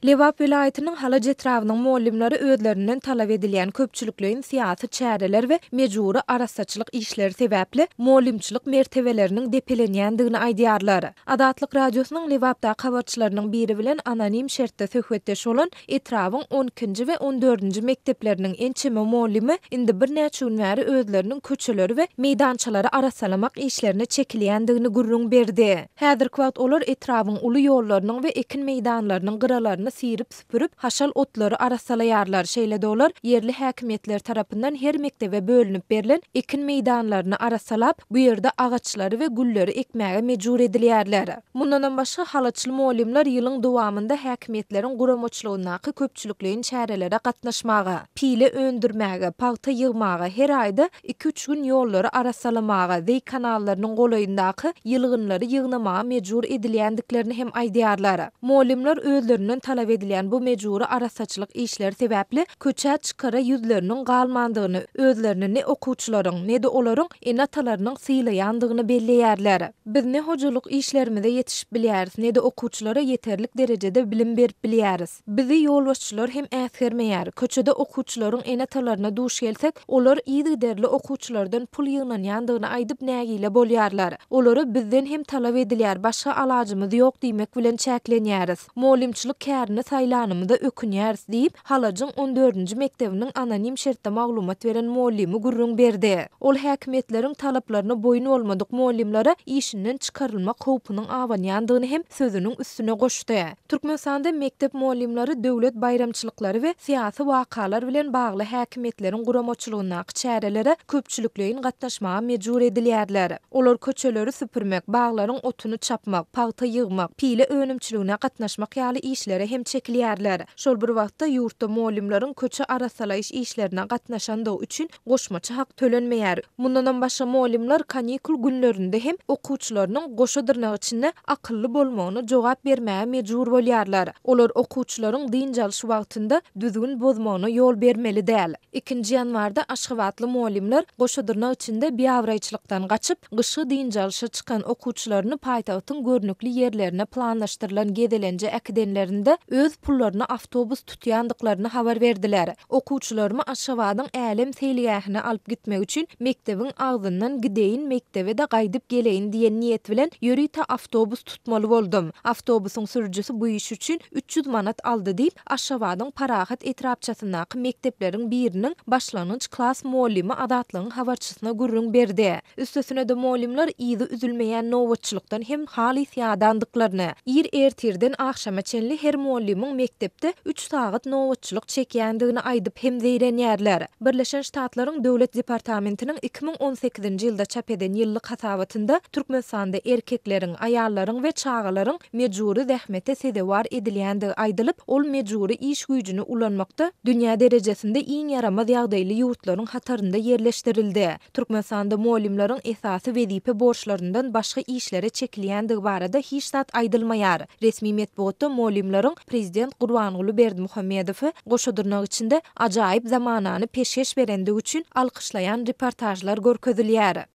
Lewap vilayatynyň Halaç etrawynyň mollimleri özlerinden talap edilýän köpçülikliň syýasy çäreler we mejburi arasaçylyk işleri sebäpli mollimçilik mertebeleriniň depelenýändigini aýdýarlar. Adatlyk radiosynyň Lewapda habarçylarynyň biri bilen anonim şertde söhbetdeş bolan etrawyň 12-nji we 14-nji mektepleriniň ençeme mollimi indi birnäçe gün bäri özleriniň köçeleri we meýdançalary arasalamak işlerine çekilýändigini gurrun berdi. Häzirki wagt olar etrawyň uly ýollarynyň we ekin meýdanlarynyň gyralaryny sirip süpürüp haşal otlary arasalaýarlar. Şeýle-de olar yerli häkimetler tarapyndan her mektebe bölünip berilen ekin meýdanlaryny arasalap, bu ýerde agaçlary we gülleri ekmäge mejbur edilýärler. Mundan başga halaçly mollimler ýylyň dowamında häkimetleriň guramoçlugynaky köpçülikliň çärelere gatnaşmaga, pile öndürmäge, paýta ýygmaga, her aýda 2-3 gün ýollary arasalamaga, we kanallarynyň golaýyndaky ýylgynlary ýygnamaga mejbur edilýändiklerini hem aýdýarlar. Mollimler özlerinden talap edilýän bu mejburi arasaçylyk işleri sebäpli köçä çykara ýüzleriniň galmandygyny, özlerini ne okuwçylaryň, ne de olaryň enatalarynyň sylaýandygyny belleýärler. Biz ne hojalyk işlerimizde ýetişip bilýäris, ne de okuwçylara ýeterlik derejede bilim berip bilýäris. Bizi ýolbaşçylar hem äsgermeýär. Köçede okuwçylaryň enatalaryna duş gelsek, olar ýygy derli okuwçylardan pul ýygnanýandygyny aýdyp nägile bolýarlar. Olary bizden hem talap edilýär, başga alajymyz ýok diýmek bilen çäklenýäris. Mollimçilik kärini saýlanymyzda ökünýäris diýip Halaçyň 14-nji mektebiniň anonim şertde maglumat beren mollimi gurrun berdi. Ol häkimetleriň talaplaryna boyun bolmadyk mollimlere işinden çykarylmak howpunyň awanýandygyny hem sözüniň üstüne goşdy. Türkmenistanda mektep mollimleri döwlet bayramçylykları we syýasy wakalar bilen bagly häkimetleriň guramoçlugynaky çärelere köpçülikliň gatnaşmaga mejbur edilýärler. Olar köçeleri süpürmek, baglaryň otunu çapmak, paýta ýygmak, pile önümçiligine gatnaşmak ýaly işlere hem çekilýärler. Şol bir wagtda ýurtda mollimleriň köçe arasalaýyş işlerine gatnaşandygy üçin goşmaça hak tölenmeýär. Mundan başga mollimler kanikul günlerinde hem okuwçylarynyň goşa dyrnak içinde akylly bolmagyna jogap bermäge mejbur bolýarlar. Olar okuwçylaryň din jalyş wagtynda düzgün bozmagyna ýol bermeli däl. 2 ýanwarda Aşgabatly mollimler goşa dyrnak içinde biýawraýçylykdan gaçyp gyşy din jalysha çykan okuwçylaryny paýtagtyň görnükli ýerlerine planlaşdyrylan gedelenje äkidenlerinde öz pullaryny awtobus tutýandyklaryny habar berdiler. Okuwçylarmy Aşgabatyň Älim seýliğähine alyp gitmek üçin mektebiň agzyndan gideýin mektebe de gaýdyp geleýin diýen niýet bilen ýörüýte awtobus tutmaly boldum. Awtobusyň sürüjüsi bu iş üçin 300 manat aldy diýip Aşgabatyň Parahat etrapçasyndaky mektepleriň biriniň başlangyç klas mollimi adatlygyň habarçysyna gurrun berdi. Üstesine de mollimler ýygy üzülmeýän nowatçylykdan hem haly ýadandyklaryny, ýer ertirden akşama çenli her mollimiň mektepde 3 sagat nowatçylyk çekýändigini aýdyp hem zeýrenýärler. Birleşen Ştatlaryň Döwlet Departamentiniň 2018-nji ýylda çap eden ýyllyk hasabatynda Türkmenistanda erkekleriň, aýallaryň we çagalaryň mejburi zähmete sedewar edilýändigi aýdylyp, ol mejburi iş güýjüni ulanmakda dünýä derejesinde iň yaramaz ýagdaýly ýurtlaryň hatarynda yerleşdirildi. Türkmenistanda mollimleriň esasy wezipe borçlaryndan başga işlere çekilýändigi barada hiç zat aýdylmaýar. Resmi medeniýetde mollimleriň prezident Gurbanuly Berdimuhammedowy goşa dyrnak içinde ajaýyp zamanany peşkeş berendigi üçin alkyşlaýan reportajlar görkezilýär.